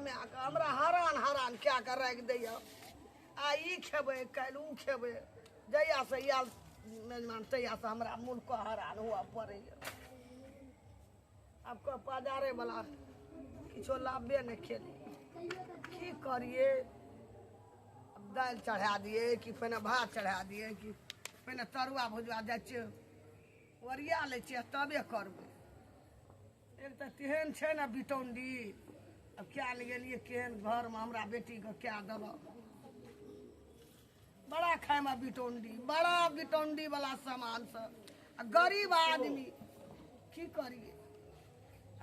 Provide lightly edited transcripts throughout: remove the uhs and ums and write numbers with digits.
जमे हमरा हरान क्या कर रख दैया आ ई खेबै काल्हि ऊ खेबै जहिया से आयल मेजमान तहिया से हमरा मुल्क हरान हुआ पड़ैया अब बाजारे वाला किछो लाभे नहीं खेली की करिए दालि चढ़ा दिए कि पहले भात चढ़ा दिए कि पहले तरुआ भुजवा जाइ छियै ओरिया लै छियै तबे करबै एक तऽ तेहन छै ने बिटौंडी अब क्या गेलिए केहन घरमे हमरा बेटीके क्या देलक बड़ा खाइमे बिटौंडी बड़ा बिटौंडी वाला सामान सब आ गरीब आदमी की करिए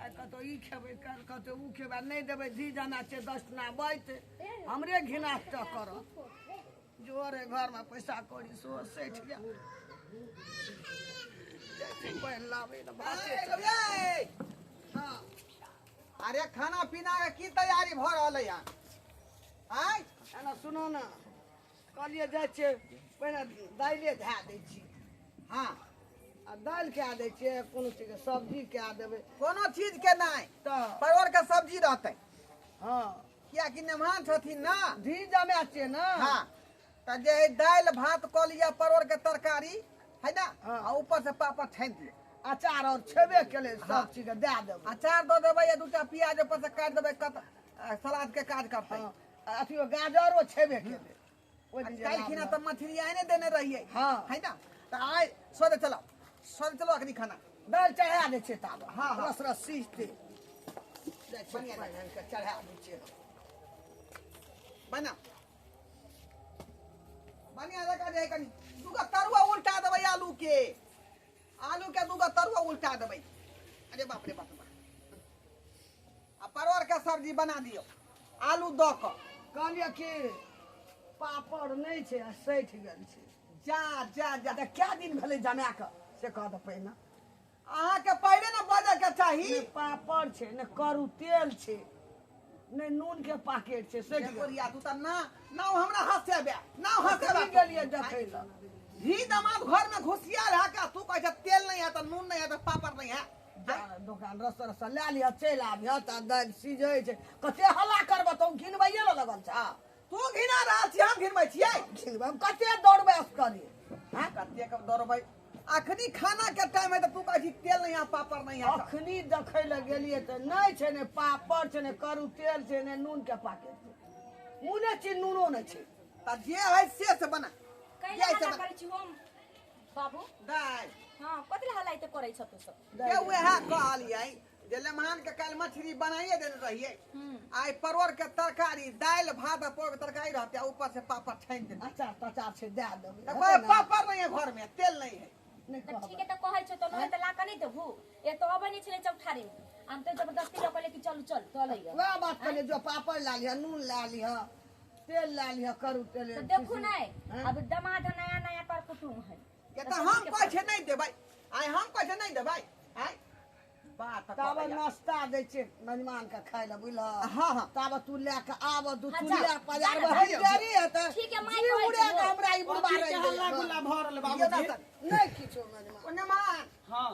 आइ कतौ ई खेबै काल्हि कतौ ऊ खेबै नहीं देबै धी जाना छै 10 टा बैठे हमरे घिना करत जोरे घर में पैसा कौड़ी सो सैठ गया हाँ। अरे खाना पीना के की तैयारी भ रहल है आय एना सुनो ना कहलिए जाइ छियै पहिने दाइले धए दै छी हाँ आ दालि कए दै छियै कोनो चीज के सब्जी कए देबै कोनो चीज के नहीं तऽ परवर के सब्जी रहते हाँ किया कि मेहमान छथिन ना धी जमे छियै ना हाँ त जे दाल भात क लिया परवर के तरकारी है ना हाँ। आ ऊपर से पापड़ छानि दिए अचार और छेबे केले सब हाँ। चीज के दए देबै अचार दो देबै या दूटा प्याज ऊपर से काट देबै सलाद के काज करते हाँ अथी गाजरो छेबे केले ओइ दिन जे काल खिना त मछली आने देने रहिए हाँ। है ना त आय सोदे चलो अखनी खाना दालि चढ़ा दै छियै ताब हाँ, हाँ। रस रस सीझते जाइ छियै पहिने के चढ़ा दै छियै बना बढ़िया लगा जाए कनी दूगो तरुआ उल्टा देबै आलू के दूगो तरुआ उल्टा देबै अरे बाप रे बाप आ परवर के सब्जी बना दियो आलू दो क कहलिए कि पापड़ नहीं छै आ सैठ गेल छै जा जा जा तऽ क्या दिन भेलै जमा के से कह दे पहिने अहाँ के पहले ना बजे के चाही ने पापड़ छै ने करू तेल छै ने नून के पैकेट छै सैठ गेल गोरिया तू त ना ना हमरा हंसे बे ना हंसे कभी गेलिए देखै लए ही दामाद घर में घुसिया रहा का तू कहे तेल नहीं है तो नून नहीं है तो पापड़ नहीं है दुकान रस रस लए लिअ चलि आबिह तऽ दालि सीझै छै कते हल्ला करबह तऽ घिनबैये लए लगल छ तू घिना रहल छी हम घिनबै छियै घिनबै कते दौड़बै असकरी हां कते के दौड़बै अखनी खाना के टाइम है तो तू कहे छी तेल नहीं है पापड़ नहीं है अखनी देखै लए गेलिए तऽ नहि छै ने पापड़ छै ने करू तेल छै ने नून के पैकेट छै मुने छै नूनो नहि छै त जे है से बना कैला हल्ला करै छी हम बाबू दाल हां कथि हल्ला त करै छ तू सब के वह कहलियै जे लेमहान के काल मछली बनाइए देने रहिए आइ परवर के तरकारी दाल भात और पोर के तरकारी रहते ऊपर से पापड़ छानि देने अचार तचार छै दए देबै त कोई पापड़ नहीं है घर में तेल नहीं है नहि त कहबै ठीक है त कहै छ त नहि त ला कनै देबू ए त अबै नै छले चौठारी में हम त जबरदस्ती ल कहले कि चल चल चलै वह बात कहलिए जो पापड़ ला लिह नून ला लिह तेल ला लिह करू तेल त देखू नै अब दमाद नया नया पर कुटुम है ये तो हम कहे छे नहीं देबै आइ हम कहे छे नहीं देबै आइ बात तब नाश्ता दै छै मेहमान के खाय लए बुझल हाँ हाँ तब तू लए के आब दू तू अच्छा, लए पजार जा, हई जा, गाड़ी है त ठीक है, माय जी कहै उड़े छै के हमरा ई बुढ़बा ठीक है, रह हल्ला गुल्ला भरल बाबूजी। नहीं किछो मेहमान ओने मान हाँ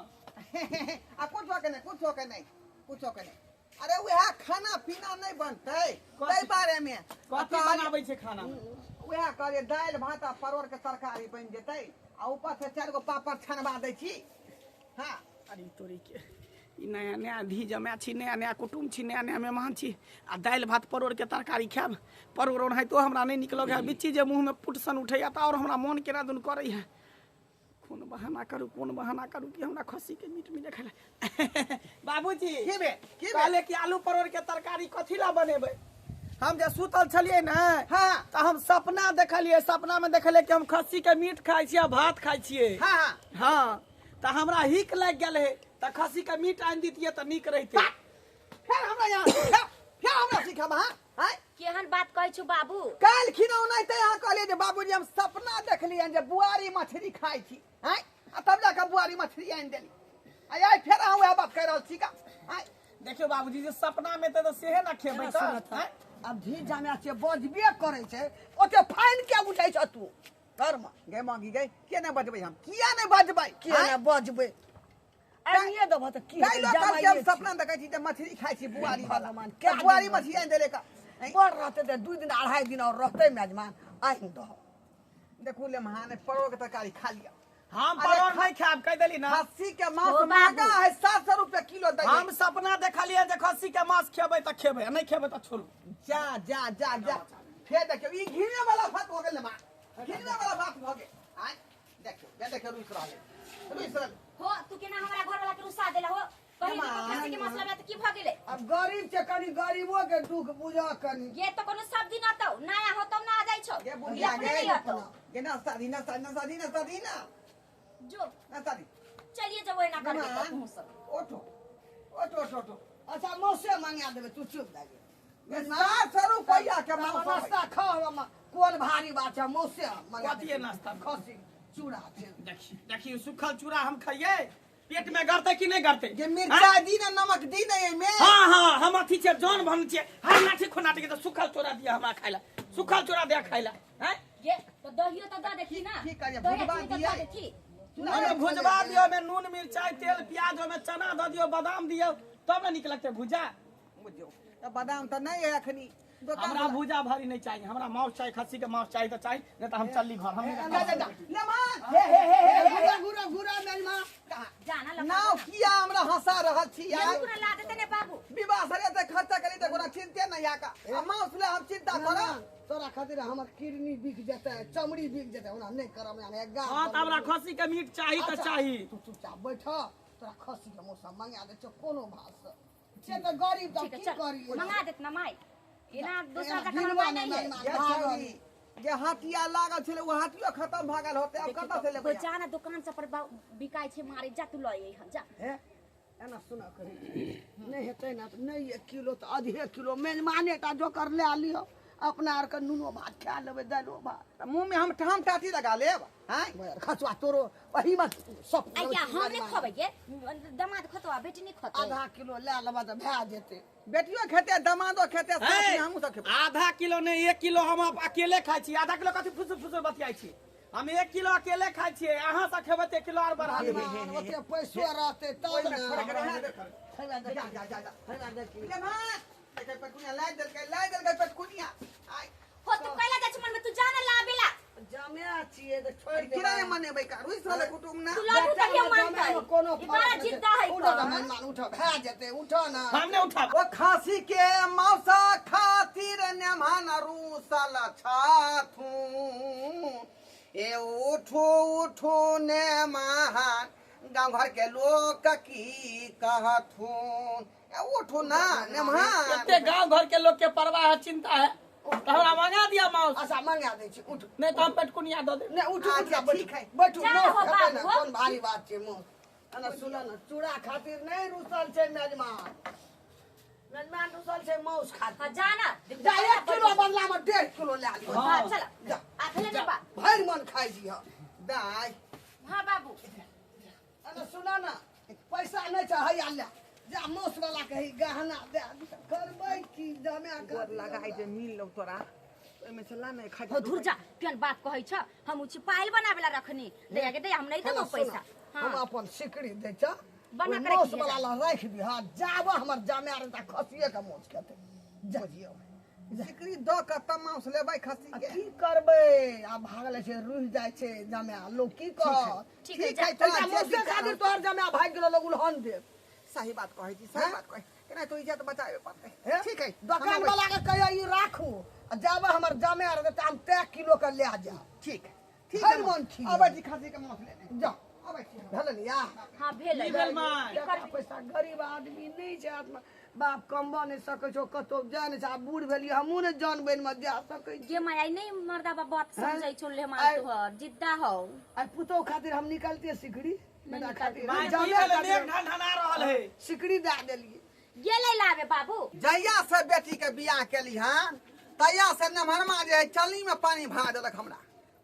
आ कुछो के नहीं अरे वह खाना पीना नहीं बनते तै बारे में कथी बनाबै छै खाना वह कहलिए दाल भात आ परवर के तरकारी बन जेतै आ ऊपर से 4 गो पापड़ छनवा दै छी हाँ अरे तोरी के ई नया नया धी जमा छी नया नया कुटुम छी नया नया मेहमान छी आ दालि भात परोर के तरकारी खायब परोर ओनाहितो हमरा नहीं निक लगे बिच्ची जे मुँह में पुटसन उठैया त और हमरा मन केना दुन करै है कोन बहाना करू कि हमरा खस्सी के मीट मिले खाय बाबूजी की बे कहले कि आलू परोर के तरकारी कथी ला बनेबै हम जे सुतल छलिए ना हाँ त हम सपना देखलिए सपना में देखलिए कि हम खस्सी के मीट खाइ छियै भात खाइ छियै हाँ हाँ हाँ त हमरा हिक लग गेल है त खस्सी के मीट आनि दितिए त नीक रहिते फिर हमरा यहाँ फिर हमरा सिखाबा हाँ केहन बात कहै छु बाबू काल खिनौ नहीं ते यहाँ कहलिए जे बाबूजी हम सपना देखलिए जे बुआरी मछली खाइ छी हैं आ तब जाके बुआरी मछली आनि देली आइ फिर अहाँ वह बात कह रहल छी का हैं देखियो बाबूजी जे सपना में त सेहे ना खेबै त हैं? अब धी जामे छै बजबे करे छै ओते फाइन के उठै छ तू घर में गे मांगी गई के नहीं बजबै हम किया नहीं बजबै किया ने बजबै आनिए दब त की कई लोग जमाइए हम सपना देखै छी त मछली खाइ छी बुआरी वाला भगवान, क्या क्या बुआरी दिन मछली आनि देले का बड़ रहते त 2 दिन 2.5 दिन और रहते मेजमान आइन दो देखू ले महान परोर के तरकारी खा लिया हम अरे परोर नहीं खाब कह देली ना खस्सी के मांस ओ महंगा बाबू। है 700 रुपया किलो दै हम सपना देखलिए जे खस्सी के मांस खेबै त खेबै नहीं खेबै त छोड़ू जा जा जा जा फेर देखियो ई घिने वाला बात हो गेल मां घिने वाला बात हो गेल आय देखियो रुइस रहले हो तू केना हमरा घर वाला के रुसा देला हो कहीं एमा, खस्सी के मसला में त की भ गेले अब गरीब के कनी गरीबो के दुख बुझा कनी ये तो कोनो सब दिन आतो नया हो तब ना आ जाई छो ये बुढ़िया अपने गे नहीं आतो ये ना शादी ना जो ना शादी चलिए जब ना कर देता तू सब ओठो अच्छा मौसे मंगा देबे तू चुप जागे ये 700 रुपया के मांस नाश्ता खा हम कोन भारी बात है मौसे मंगा कथिए नाश्ता? खसी चूड़ा छै देखिए सुखल चूड़ा हम खाइए पेट में गड़ते कि नहीं गड़ते ये मिर्चा दी ना नमक दी ना ये में हाँ हाँ हम अथी छे जौन भन छे हर नाठी खोनाटी के तो सुखल चूड़ा दिया हमरा खाइला सुखल चूड़ा दिया खाइला हैं ये तो दहियो तो दा देखी ना ठीक है, ये दहियो भुजवा तो दिया। दा देखी ओमे भुजवा दियो में नून मिर्चाई तेल प्याज ओमे चना द दियो बादाम दियो तब ना निक लगते भुजा बुझियो त बादाम त नहीं है अखनी हमरा भुजा भरी नहीं चाहिए हमरा मांस चाहिए खस्सी के मांस चाहिए तो चाहिए नहीं तो हम चलली घर हम ले मान हे गुरा गुरा मेजमान जाना लगा नाव किया हमरा हंसा रहल छी ये यार पूरा ला देते ने बाबू विवाह सरे त खर्चा करी त कोनो चिंते नहीं आका मांस ले हम चिंता करा तोरा खातिर हमर किडनी बिक जेतै चमड़ी बिक जेतै हमरा नहीं करब ना एक गाल हां त हमरा खस्सी के मीट चाहिए तो चाहिए तू चुपचाप बैठ तोरा खस्सी के मौसम मंगा दे छो कोनो भात से त गरीब त ठीक है की चल करिए मंगा देत ना माई ये ना दूसरा का गिनवा खाना नहीं है ये छौरी जे हटिया लागल छले वो हटियो खत्म भ गेल होते अब कत से तो लेबै जाना दुकान से पर बिकाय छे मारे जा तू लए हन जा हे एना सुना करी नहीं हेतै ना त नहीं 1 किलो त आधे किलो मेजमाने टा जो कर ले लियो अपना आर के नूनो भात खा लेबै दालो भात मुंह में हम ठाम टाटी लगा लेब हैं खचवा तोरो वही मत सब आइया हम नहीं खबै के दामाद खतवा बेटी नहीं खतै आधा किलो ले लेबा त भए जेतै बेटियो खेते दमादो खेते साथ में ए, हमहू सब खेबै आधा किलो नहीं 1 किलो हम अकेले खाई छी आधा किलो कथी फुसुर फुसुर बतियाई छी हम 1 किलो अकेले खाई छी अहाँ से खेबै त 1 किलो और बढ़ा देबै ओते पैसो रहतै तब ओइ में ना छोड़ के रहा दे खैबा दे जा खैबा देखी ले मां एके पेटकुनिया लाई देल पेटकुनिया आई हो तू कहला जा मन में तू जाना लाबेला जमे छिए त छोड़ दे किराए मने बैका रुइस वाले कुटुम ना तू लाडू तक के मानता है कोनो ई बड़ा जिद्दा है उठो ना मेहमान उठो भए जेतै उठो ना हमने उठा वो खासी के मौसा खातिर नेमान रूसल छाथू ए उठो उठो ने महान गांव घर के लोग की कहथू ए उठो ना नेमान एते गांव घर के लोग के परवाह है चिंता है तो हमरा मंगा दिया मांस अच्छा मंगा दै छी उठ नहीं तो हम पेटकुनिया दो दे ने उठो अच्छा, उठ ठीक है। बैठू जा मोस हो खेबै ना बाबू। कोन भारी बात छै मोस अना सुन ना चूड़ा खातिर नहीं रुसल छै मेजमान मेजमान रुसल छै मौस खातिर हां जाना जा 1 किलो बदला में 1.5 किलो ले लियो हां चल जा आखले ने बा भरि मन खाइ जी हम दाई हां बाबू अरे सुना ना पैसा नहीं छै हैया ले जा मौस वाला के ही गहना दे करबै की जमे गोर कर लगाई जे मिल लो तोरा एमे से ला नहीं खा हो धुर जा केन बात कहै छ हम उछि पाइल बनावेला रखनी दे के दे हम नहीं देबो पैसा हम हां अपन सिकड़ी दे छ बना के मौस रखिए वाला ला राख दी हां जाबो हमर जमे आर त खसिए के मौस खेते बुझियो सिकरी द के तमास लेबै खसी आ के की करबै आ भागले छै रुहि जाइ छै जमे लोग की कह ठीक है ठीक है, जा तो मौसे खातिर तोहर जमे भाग गेलो लोग उलहन दे सही बात कहै छी सही बात कहै केना तो इज्जत बचावे पड़तै ठीक है दुकान वाला के कहियो ई राखू आ जाबे हमर जमे आर त हम 1 किलो के ले जा ठीक है ठीक हर है मन ठीक अब जी खसी के मांस ले जा अब छी भेल या हां भेल भेल माय। एकर पैसा गरीब आदमी नहीं छै आत्मा बाप कमबा नहीं सकै छो कतो जा नहीं छै बूढ़ भेलिए हमहू ने जान बन में जा सकै छी जे माय नहीं मर्दा बा बात समझै छोड़ ले आइ- मार तोहर जिद्दा हो आ पुतो खातिर हम निकलते सिकड़ी नहीं बेटा निकालते। खातिर भाई हम की जामे वाला खातिर नेक ढनढना रहल है सिकड़ी दे देलिए गेले लावे बाबू जहिया से बेटी के बियाह केली हन तहिया से नमहरमा जे है चलनी में पानी भरा देलक हमरा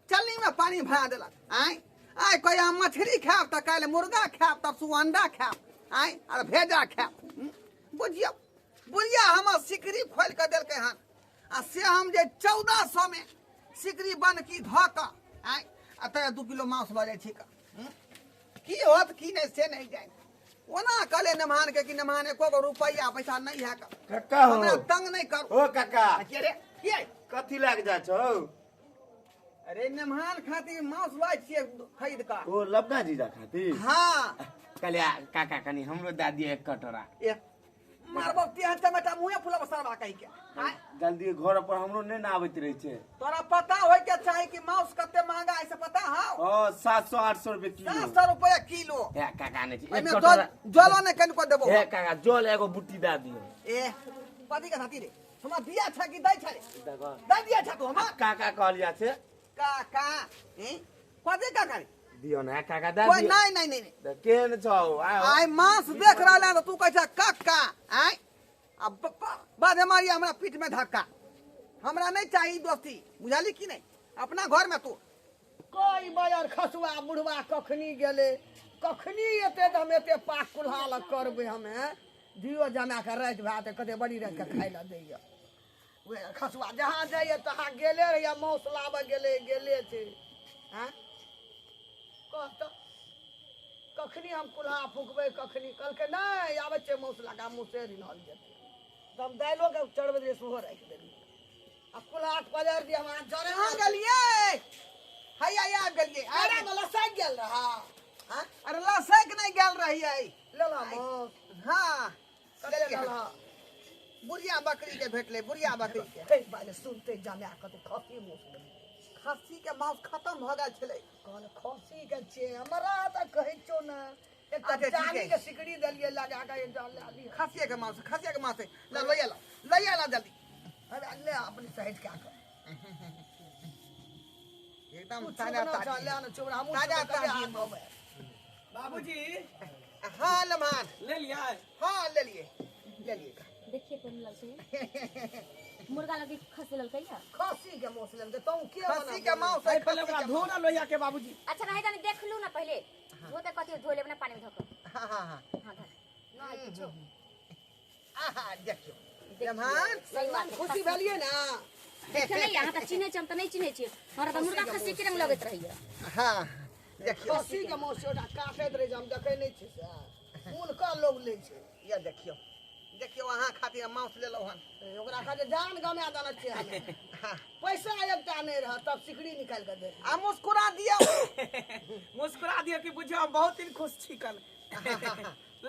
चलनी में पानी भरा देलक आय कोई हम मछली खाब त काल्हि मुर्गा खाब तरसू अंडा खाब और भेजा खाब बुझियो बुझिया हमर सिकरी खोल के देलकै हन आ से हम जे 1400 में सिकरी बन की धऽ कऽ आ तय 2 किलो मांस लऽ जाइ छी की होत की नहीं से नहीं जाए ओना कले नमान के कि नमान एको रुपया पैसा नहीं है का काका हो हमरा तंग नहीं कर ओ काका के रे के कथी लाग जा छौ अरे नमान खातिर मांस लाय छिए खरीद का ओ लबना जीजा खातिर हाँ कलिया काका कनी हमरो दा दिए एक कटोरा ए मारबो तिहां टमाटा मुहे फुला बसरवा कहि के जल्दी घर पर हमरो नहीं ना आबैत रहे छे तोरा पता होय के चाही कि मांस कते महंगा है से पता हां ओ 700 800 रुपए किलो 700 रुपया किलो हे काका ने एक एमे कटोरा जलो ने कन को देबो हे काका जोल एगो बुट्टी दा दियो ए पति के साथी रे हमरा दिया छ कि दै छ रे देखो दै दिया छ तू हमरा काका कहलिया छे काका ए पति काका रे दियो ना काका दा कोई दियो नहीं नहीं नहीं त केन छौ आई मांस देख रहले तो तू कहै छ काका आई अब बाद हमारी हमरा पीठ में धक्का हमरा नहीं चाहिए दोस्ती बुझाली कि नहीं अपना घर में तू कोई बाजार खसुआ बुढ़वा कखनी गेले कखनी एते हम एते पाक कुल्हा ल करबे हमें दियो जमा के रात भात कते बड़ी रात के खाइ ल दैया वे खसुआ जहां जाइए तहां गेले रहिया मौस लाबे गेले छे हैं कहत कखनी हम कुल्हा फूकबे कखनी कल के नहीं आवे छे मौस लगा मुसे रिनल जेते हम दाइलो के चढ़बे दे सोहो राख देली अब कुल्हा पजार दिया हमरा जरे कहां गेलिए हैया आ गेलिए अरे मला साइक गेल रहा हां अरे लसक नहीं गेल रही है लेला मौस हां कते लेला बुढ़िया बकरी के भेटले बुढ़िया बकरी के हे बाले सुनते जामे कते खसी मौस खस्सी के मांस खत्म भ गेल छले कौन खसी के छे हमरा त कहै छौ ना एक अच्छा, ठीक चाली है। के सिकड़ी दलिए लगा के जान ला दी खस्सी के मांस ले जल्दी अरे ले अपनी साइड क्या कर एकदम कुछ ताजा ना ताजा चले ना चोरा हम ताजा ताजी बाबूजी हाँ लम्हान ले लिया हाँ ले लिए देखिए कौन लग मुर्गा लगी खसे ललकै या खसी के मौस ले तो के खस्सी के मांस पहले पहले ओकरा धो ना लोहिया के बाबूजी अच्छा नहीं तनी देख लू ना पहले धोते कथि धो लेब ना पानी में धो के हाँ हाँ हाँ हां धर नहीं कुछो आहा देखियो लम्हान सही बात है खुशी भेलिए ना देखले यहाँ त चिन्है छी हम त नहीं चिन्है छी हमरा त मुर्गा खस्सी के रंग लगैत रहिए हाँ देखियो खसी के मौस ओटा काटैत रहे हम देखै नहीं छी से कौन का लोग ले छे ये देखियो अहाँ खातिर मांस ले लो हन ओकरा खाजे जान गमा देना छे हमें हाँ पैसा एकटा नहीं रहा तब सिकड़ी निकाल के दे आ मुस्कुरा दिया मुस्कुरा दियो कि बुझियो हम बहुत दिन खुश छी कल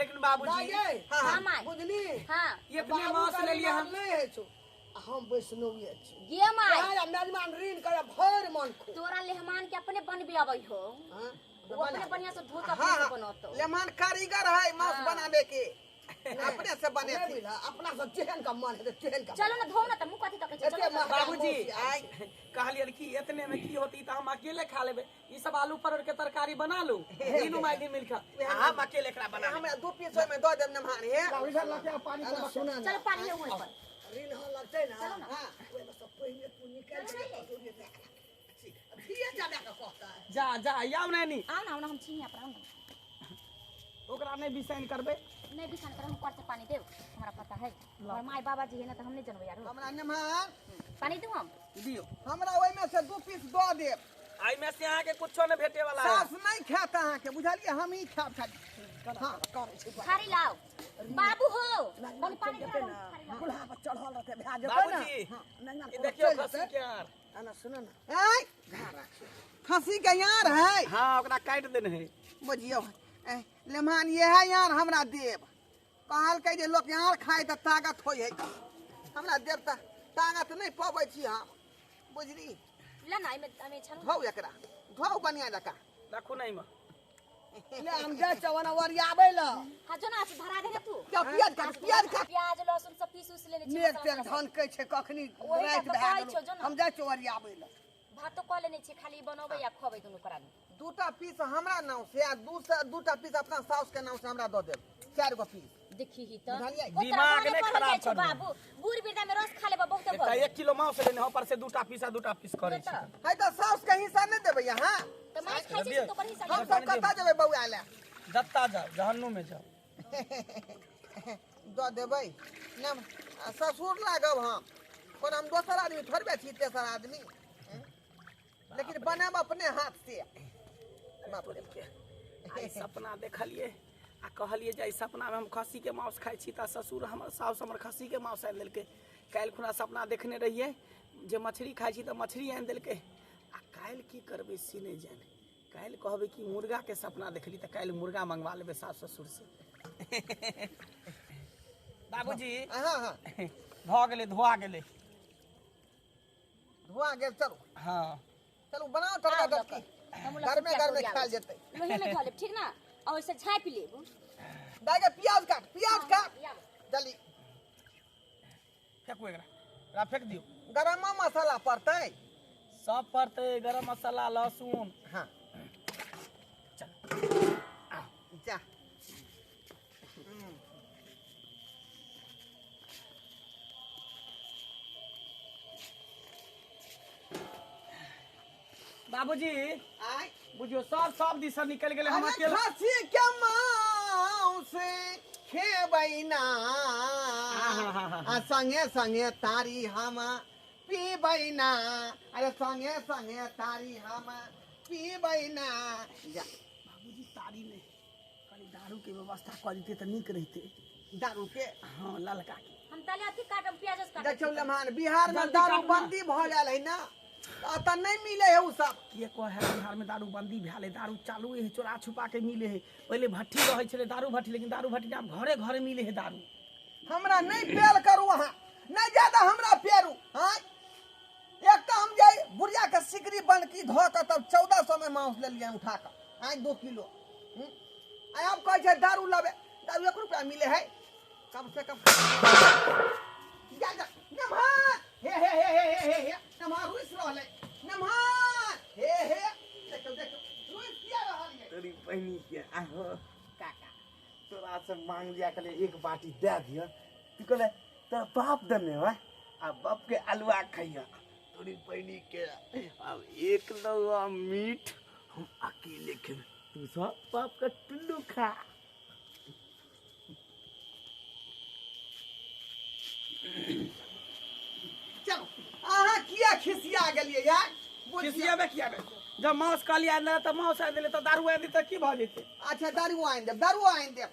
लेकिन बाबूजी बाजे हाँ हां माय बुझली हां इतने मांस ले लिया हम नहीं है छो हम वैष्णवीय छी गे माय आया मेजबान ऋण करे भर मन खो तोरा लेहमान के अपने बनबे आबै हो हां वो अपने बढ़िया से धो के हाँ अपने से बनौतो लेमन कारीगर है मांस हाँ। बनाने के अपने से बने नहीं थे मिला अपना सब चेहन का मन है तो चेहन का चलो ना धो ना त मुंह कथि तक एते चलो ना। बाबूजी आई कहलिए कि इतने में की होती तो हम अकेले खा लेबे ई सब आलू परोर के तरकारी बना लू तीनों माई दिन मिलकर हम अकेले एकरा बना हमें 2 पीस में दो देम नमहान है इधर लगे पानी को सुना ना चलो पानी ले वहीं पर ऋण हां लगते ना चलो ना। हां वो सब पहले तू निकाल के फिर जाने का कहता है जा याव नहीं आओ ना हम चिनिया पर आओ ना ओकरा नहीं बिसैन करबे नहीं बिछान कर हम ऊपर से पानी देव हमरा पता है और माय बाबा जी है ना तो हम नहीं जानबे यार हमरा नमहान पानी दूं हम दियो हमरा ओइ में से 2 पीस दो देब आई में से यहाँ के कुछो न भेटे वाला है सास नहीं खाता अहाँ के बुझलिए हम ही खाब खाली हां खारी लाओ बाबू हो बन पानी दे गुल्हा पर चढ़ल रहते भा जेते ना बाबूजी नहीं ये देखियो खसी के यार ना सुनो ना आई खसी के यार है हां ओकरा काट देने है बुझियो लेमहान ये है यार हमरा देव कहल कह जे लोग यार खाए त ताकत होय है हमरा देव त ताकत नहीं पाबै छी हम बुझली ले ना में छन धौ एकरा धौ बनिया जका रखू नहीं में ले हम जा चवना वरियाबे ला हां जो ना धरा दे तू जा प्याज काट प्याज लहसुन सब पीस उस लेने नेक तेल धन कहै छै कखनी ओही रात तऽ भए कहै छौ, जो गेल ना। हम जा छै वरियाबे ला भात तो कह लेने छी खाली बनोबे या खबे दुनु करा दे 2टा पीस हमरा नाम से आ 2टा पीस अपना साउस के नाम से हमरा दो देब 4 गो पीस देखी ही त बुझलियै? दिमाग नहीं खराब कर बाबू बूढ़ बिरदा में रस खा लेबा बहुत एकटा 1 किलो मांस लेने ऊपर से 2टा पीस करे छी है त साउस के हिस्सा नहीं देबै यहाँ तो माछ खाइ छी तो पर हिस्सा हम सब कता जेबै बौआ ले जत्ता जाओ जहन्नुम में जाओ दो देबै नम ससुर लागब हम कोन हम दोसर आदमी थोड़बे छी तेसर आदमी लेकिन बनाब अपने हाथ से बाप रे आई सपना देखलिए आ कहलिए जे सपना में हम खस्सी के मांस खाई छी, ससुर हमर साउस हमर खस्सी के मांस आनि देलकै। काल्हि खुना सपना देखने रहिए जे मछली खाई छी तऽ मछली आनि देलकै। आ काल्हि की करबै से नहीं जाने। काल्हि कहबै कि मुर्गा के सपना देखली तऽ काल्हि मुर्गा मंगवा लेबै सास ससुर से। बाबूजी भ गेलै, धोआ गेलै। धुआं गेल, चलो हाँ चलो बनाओ तड़का डबकी, घर में खाल जेतै। लोहे में धो लेब, ठीक ना? और से झाँप लेब। दागे प्याज काट जल्दी। फेंकू एकरा, फेंक दियो। गरम मसाला पड़तै, सब पड़तै, गरम मसाला, लहसुन। हाँ चल जा। बाबूजी आय बुझियो सब दिशा निकल गेलै। हम अकेला खस्सी के मांस खेबै ना, आ संगे संगे तारी हम पीबै ना, अरे संगे संगे तारी हम पीबै ना। जा बाबूजी तारी में कनी दारू के व्यवस्था कर देते तो नीक रहते। दारू के हाँ ललका के। हम ताले अथी काटम, प्याज काटम। देखियौ लम्हान, बिहार में जल्दी दारू काटू ना। बंदी भ गेल है ना, अतः नहीं मिले है उ सब। के कहे बिहार में दारू बंदी भेल है, दारू चालू है, चोरा छुपा के मिले है। पहले भट्टी रहे छले दारू भट्टी, लेकिन दारू भट्टी आब घरे घरे मिले है दारू। हमरा नहीं पेल करू, अहाँ नहीं ज्यादा हमरा पेरू। हाँ एक तो हम जाए बुढ़िया के सिकरी बन की धो कर तब 1400 में मांस ले लिया उठा कर, आय 2 किलो। अब कहे दारू लबे, दारू 1 रुपया मिले है कम से कम। जा जा नमहार, हे नमहार रुइस रहले, नमहार हे देखो रुइस किया रहल है। तेरी बहनी के आहो काका तोरा से मांग लिया कले 1 बाटी दे दिया। तू कहले तोरा बाप दने है, आ बाप के अलुआ खइया। तोरी बहनी के अब 1 लौआ मीट हम अकेले खेल, तू सब बाप का टुल्लू खा। चलो अहाँ किया खिसिया गेलिए यार? किसिया में किया बे? जब मांस कहलिए आने तो मांस आ देले तो दारू आ दी तो की भ जेते? अच्छा दारू आइन देब,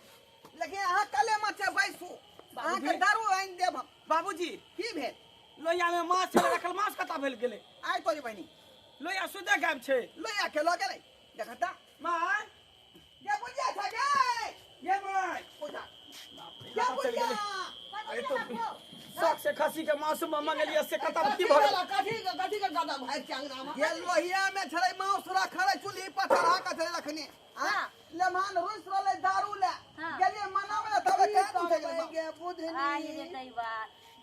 लेकिन अहाँ कले मचे बैसू, अहाँ के दारू आइन देब हम। बाबूजी की भेल? लोहिया में मांस छले रखल, मांस कता भेल गेले? आइ तोरी बहनी लोहिया सुदे गायब छे। लोया के लगे नहीं देखता माय ये बुझिया था गे, ये माय बुझा ये क्या बुझिया। अरे तो शौक से खस्सी के मांस मंगलिए से कता की भ गेल? कथी के गदा भाई चांगना में ये लोहिया में छले मांस रखले चुल्ही पर चढ़ा के छले रखने। हां लेमान रुस रहले दारू ले गेलिए मनावे ले तबे का उठे गेल गे बुधनी। आ ये देतै बा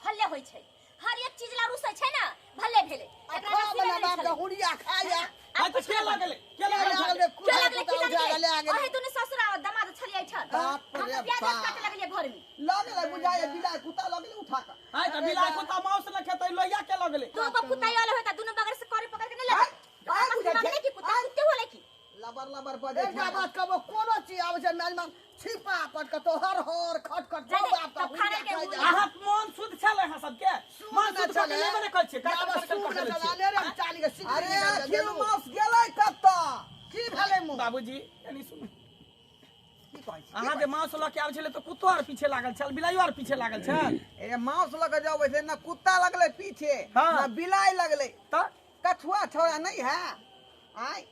भले होय छै, हर एक चीज ला रुसै छै ना, भले भेले। खा बना बाप का हुड़िया खाया। आ तो के लगले? के लगले? क्या लगले की लगले? ओहे दुनु ससुरा दमाद छलिए छ। बाप हम रे प्याज बाप। काटे लगले घर में। लगे बुझाए बिलाय कुत्ता लगले उठा के। हाय त बिलाय कुत्ता मांस न खेतै, लोहिया के लगले? दो गो कुत्ता वाले होता, दुनु बगल से करी पकड़ के नहीं लगे। आय हम बुझाए लगले की कुत्ता कुत्ते होले की? लबर बजे एक बात कबो कोनो चीज आवे छै मेजबान छिपा पट के तो हर खट खट जाने, बाप का तब खाने के हुड़िया आहा मन शुद्ध छले ह सबके। मांस शुद्ध चले। करले मने कहै छै का बाबा कर सूर कर के कर चलाले रे चाली के सिकरी अरे निकाल आखिर देलू। मांस गेलै कत्ता? की भेले मुंह? बाबूजी यानी सुन, की कहै छी? अहाँ जे मांस ल के आबै छले तो कुत्तो आर पीछे लागल छल, बिलाइयो आर पीछे लागल छल। ए मांस लगे जाओ वैसे ना कुत्ता लगले पीछे, हाँ। ना बिलाई लगले। त कछुआ छोड़ा नहीं है। आय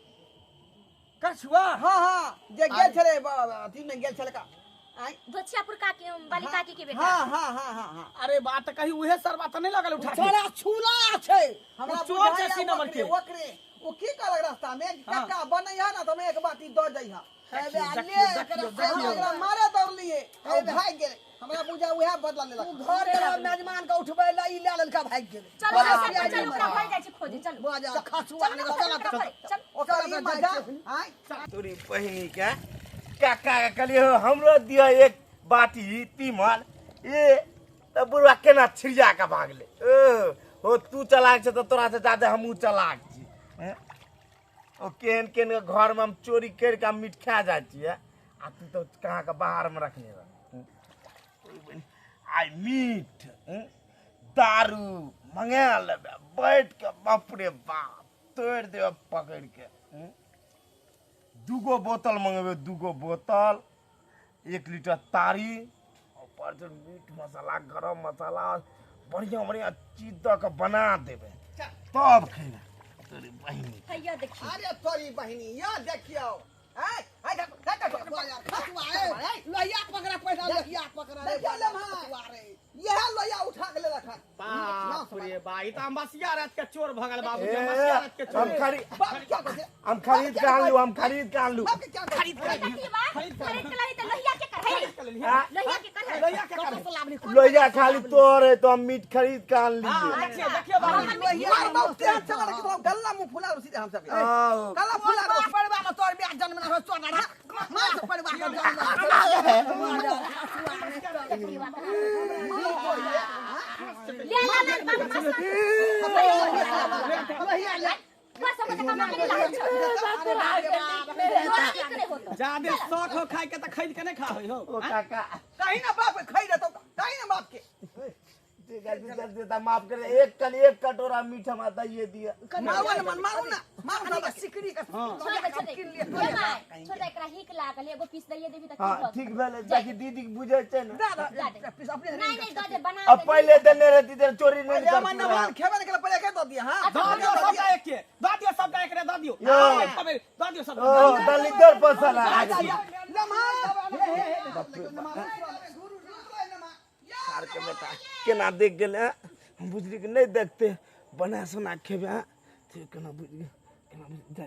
कछुआ हाँ जे गेल छले अथी में गेल छले का। आय दोछियापुर का के बाली काकी के बेटा। हाँ अरे बात कही उहे सर बात नहीं लगल उठा के। छोरा छूला छै। हमरा वो चोर बुझाइया जैसी नंबर के। ओकरे वो की कर रास्ता में हाँ। टक्का बनैया ना तो मैं 1 बाटी दो जइहा। देखियो। मारे दौड़ लिए और भाग गेले। हमरा बुझा उहे बदला लेलक। घर के मेजबान के उठबै ला ई ले लेलका भाग गेलै। चलो बड़ा सब पियाजी चलो ओकरा मारा। भर जाय छै खोजे, चलो। बाजा खसुआ ने चला चल। ओकर ई मजा। आय तोरी बहनी के काका के कहलिए हमरो दियो 1 बाटी तीमन। ए त बुढ़वा केना छिड़िया के भागले। हो तू चलाक छ त तोरा से ज्यादा हमहू चलाक छी। हैं? ओ केहन केहन के घर में हम चोरी कर के मीट खा जाय छिए, आ तू तो कहाँ के बाहर में रखने रह। आई मीट दारू मंगा लेबे बैठ के, बाप रे बाप तोड़ देबे पकड़ के। 2 गो बोतल मंगेबे, 2 गो बोतल 1 लीटर तारी ऊपर से मीट मसाला गरम मसाला बढ़िया बढ़िया चीज दऽ के बना देबे तब खेबे तोरी बहिनी हैया देखिए अरे तोरी बहिनी या देखियो लोहिया पकड़ा पैसा लोहिया पकड़ा देखियो ले भाई यह लोया उठा के ले रखा बाप रे भाई तो हम बसिया रात के चोर भगल बाबू ए, जी बसिया रात के चोर हम खरीद के आन लू हम खरीद के आन लू खरीद के लाई तो लोहिया के कर है हाँ? लोहिया के कर है लोहिया के कर लोहिया खाली तोर है तो हम मीट खरीद के आन लीजिए देखिए देखिए बाबू यार बहुत तेज चला के गल्ला मुंह फुला उसी हम सब आओ। गल्ला फुला पड़वा में तोर ब्याह जन्म ना हो चोर ना मार पड़वा के जन्म ले ला ला बाबू लोहिया ले बस समझ कमा के ला रोटी करे हो तो ज्यादा शौक हो खाए के तो खरीद के नहीं खा हो ओ काका कहीं ना बाप खाई रहता कहीं ना बाप के ठीक है जी, कर देता माफ कर एक कटोरा मीठ हम दइए दिया मारो ना मारो ना मारो ना सिकड़ी का छोटा एकरा हिक लागल एगो पीस दइए देबी त हाँ ठीक भेले ताकि दीदी के बुझे छै ना अपने नहीं नहीं दे दे बना अब पहले देने रहती देर चोरी नहीं अरे मन करती नवान खेबे के पहले के दो दिया हां दो दियो सबका एक के दो दियो सबका एक रे दो दियो यो। दो दियो सब ओ दलिदर पसला सार के बेटा केना देख गेले हम बुझली कि नहीं देखते बना सुना खेबे ठीक केना बुझ केना बुझ जा